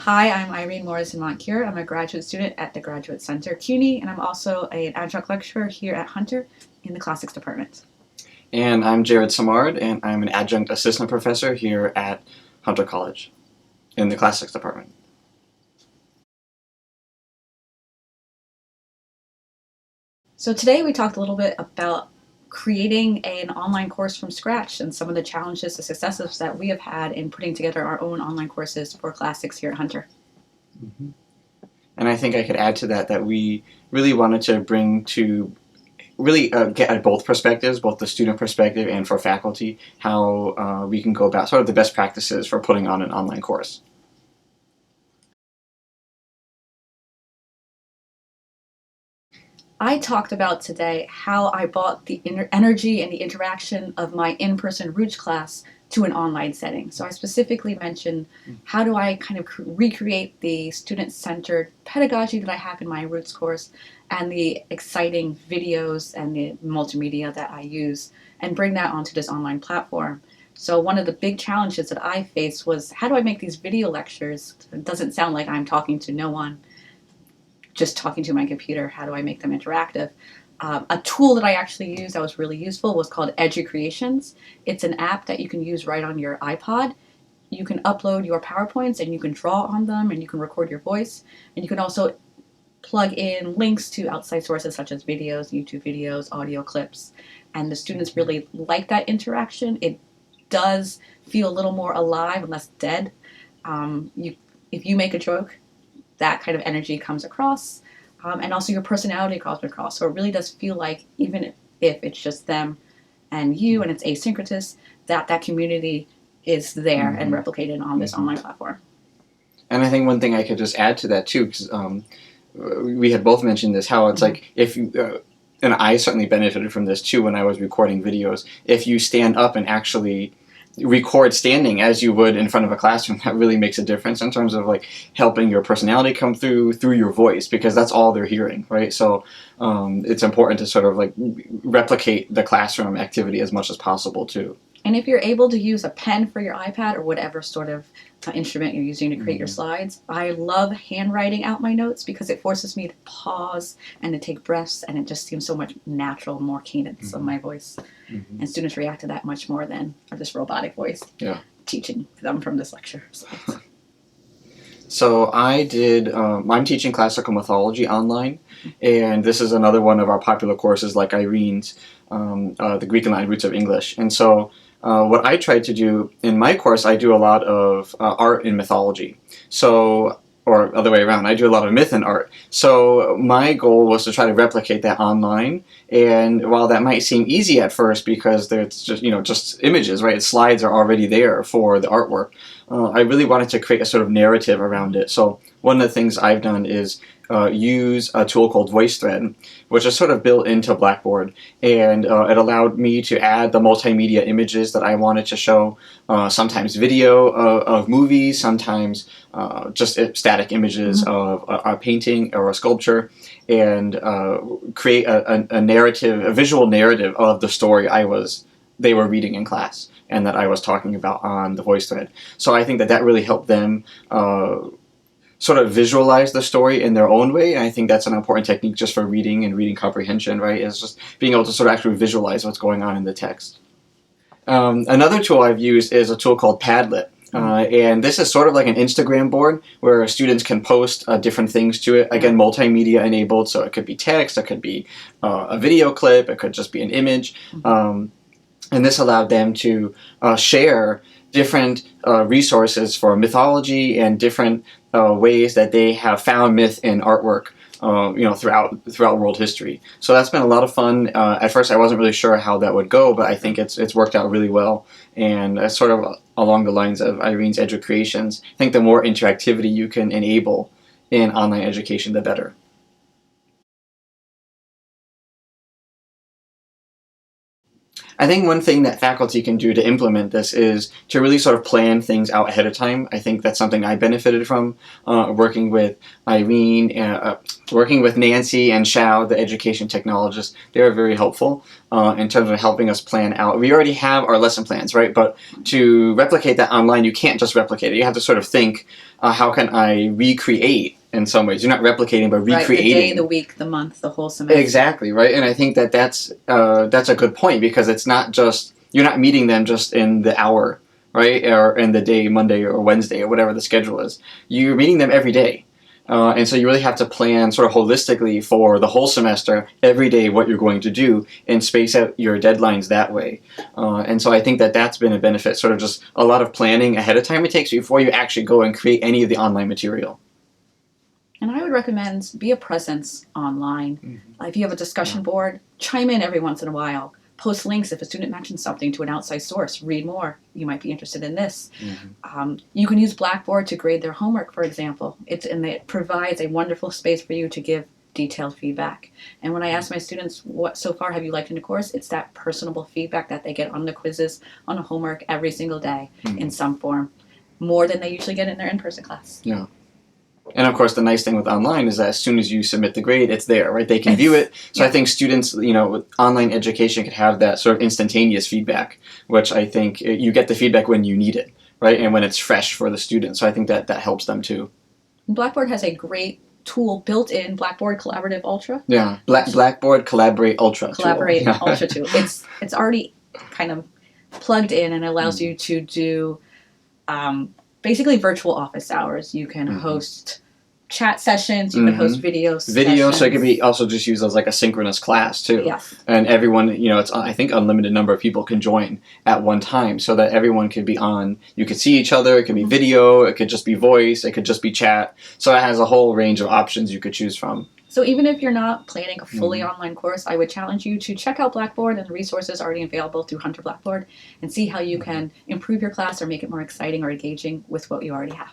Hi, I'm Irene Morrison-Moncure. I'm a graduate student at the Graduate Center, CUNY, and I'm also an adjunct lecturer here at Hunter in the Classics Department. And I'm Jared Simard, and I'm an adjunct assistant professor here at Hunter College in the Classics Department. So today we talked a little bit about creating an online course from scratch and some of the challenges and successes that we have had in putting together our own online courses for classics here at Hunter. Mm-hmm. And I think I could add to that we really wanted to bring to really get at both perspectives, both the student perspective and for faculty, how we can go about sort of the best practices for putting on an online course. I talked about today how I brought the energy and the interaction of my in-person Roots class to an online setting. So I specifically mentioned how do I kind of recreate the student-centered pedagogy that I have in my Roots course and the exciting videos and the multimedia that I use and bring that onto this online platform. So one of the big challenges that I faced was how do I make these video lectures? It doesn't sound like I'm talking to no one, just talking to my computer. How do I make them interactive? A tool that I actually used that was really useful was called EduCreations. It's an app that you can use right on your iPod. You can upload your PowerPoints and you can draw on them and you can record your voice. And you can also plug in links to outside sources such as videos, YouTube videos, audio clips. And the students really like that interaction. It does feel a little more alive and less dead. If you make a joke, that kind of energy comes across, and also your personality comes across. So it really does feel like, even if it's just them and you and it's asynchronous, that community is there and replicated on this online platform. And I think one thing I could just add to that too, because we had both mentioned this, how it's like if you, and I certainly benefited from this too when I was recording videos, if you stand up and actually record standing as you would in front of a classroom, that really makes a difference in terms of like helping your personality come through your voice, because that's all they're hearing, right? So it's important to sort of like replicate the classroom activity as much as possible too. And if you're able to use a pen for your iPad or whatever sort of instrument you're using to create your slides, I love handwriting out my notes because it forces me to pause and to take breaths, and it just seems so much natural, more cadence of my voice. And students react to that much more than this robotic voice teaching them from this lecture. So I did, I'm teaching classical mythology online, and this is another one of our popular courses like Irene's, the Greek and Latin Roots of English. And so what I tried to do in my course, I do a lot of art and mythology. So, or other way around, I do a lot of myth and art. So my goal was to try to replicate that online. And while that might seem easy at first because there's just, just images, right? Slides are already there for the artwork. I really wanted to create a sort of narrative around it. So one of the things I've done is use a tool called VoiceThread, which is sort of built into Blackboard, and it allowed me to add the multimedia images that I wanted to show, sometimes video of movies, sometimes just static images of a painting or a sculpture, and create a narrative, a visual narrative of the story they were reading in class and that I was talking about on the VoiceThread. So I think that really helped them sort of visualize the story in their own way. And I think that's an important technique just for reading and reading comprehension, right? Is just being able to sort of actually visualize what's going on in the text. Another tool I've used is a tool called Padlet. And this is sort of like an Instagram board where students can post different things to it. Again, multimedia enabled, so it could be text, it could be a video clip, it could just be an image. And this allowed them to share different resources for mythology and different ways that they have found myth in artwork, throughout world history. So that's been a lot of fun. At first, I wasn't really sure how that would go, but I think it's worked out really well. And sort of along the lines of Irene's EduCreations, I think the more interactivity you can enable in online education, the better. I think one thing that faculty can do to implement this is to really sort of plan things out ahead of time. I think that's something I benefited from working with Irene, working with Nancy and Xiao, the education technologists. They were very helpful in terms of helping us plan out. We already have our lesson plans, right? But to replicate that online, you can't just replicate it. You have to sort of think, how can I recreate in some ways? You're not replicating, but recreating. Right, the day, the week, the month, the whole semester. Exactly, right? And I think that that's a good point, because it's not just, you're not meeting them just in the hour, right? Or in the day, Monday or Wednesday or whatever the schedule is. You're meeting them every day. And so you really have to plan sort of holistically for the whole semester, every day, what you're going to do, and space out your deadlines that way. And so I think that that's been a benefit, sort of just a lot of planning ahead of time it takes before you actually go and create any of the online material. And I would recommend be a presence online. If you have a discussion board, chime in every once in a while. Post links if a student mentions something to an outside source. Read more. You might be interested in this. You can use Blackboard to grade their homework, for example. It provides a wonderful space for you to give detailed feedback. And when I ask my students, what so far have you liked in the course, it's that personable feedback that they get on the quizzes, on the homework every single day in some form, more than they usually get in their in-person class. Yeah. And of course, the nice thing with online is that as soon as you submit the grade, it's there, right? They can view it. So I think students, with online education could have that sort of instantaneous feedback, which I think you get the feedback when you need it, right? And when it's fresh for the student. So I think that helps them too. Blackboard has a great tool built in, Blackboard Collaborative Ultra. Yeah, Blackboard Collaborate Ultra. Collaborate tool. Ultra tool. It's already kind of plugged in and allows you to do basically virtual office hours. You can host chat sessions, you can host video sessions. So it can be also just used as like a synchronous class too. Yes. And everyone, it's I think unlimited number of people can join at one time, so that everyone could be on. You could see each other. It could be video. It could just be voice. It could just be chat. So it has a whole range of options you could choose from. So even if you're not planning a fully online course, I would challenge you to check out Blackboard and the resources already available through Hunter Blackboard and see how you can improve your class or make it more exciting or engaging with what you already have.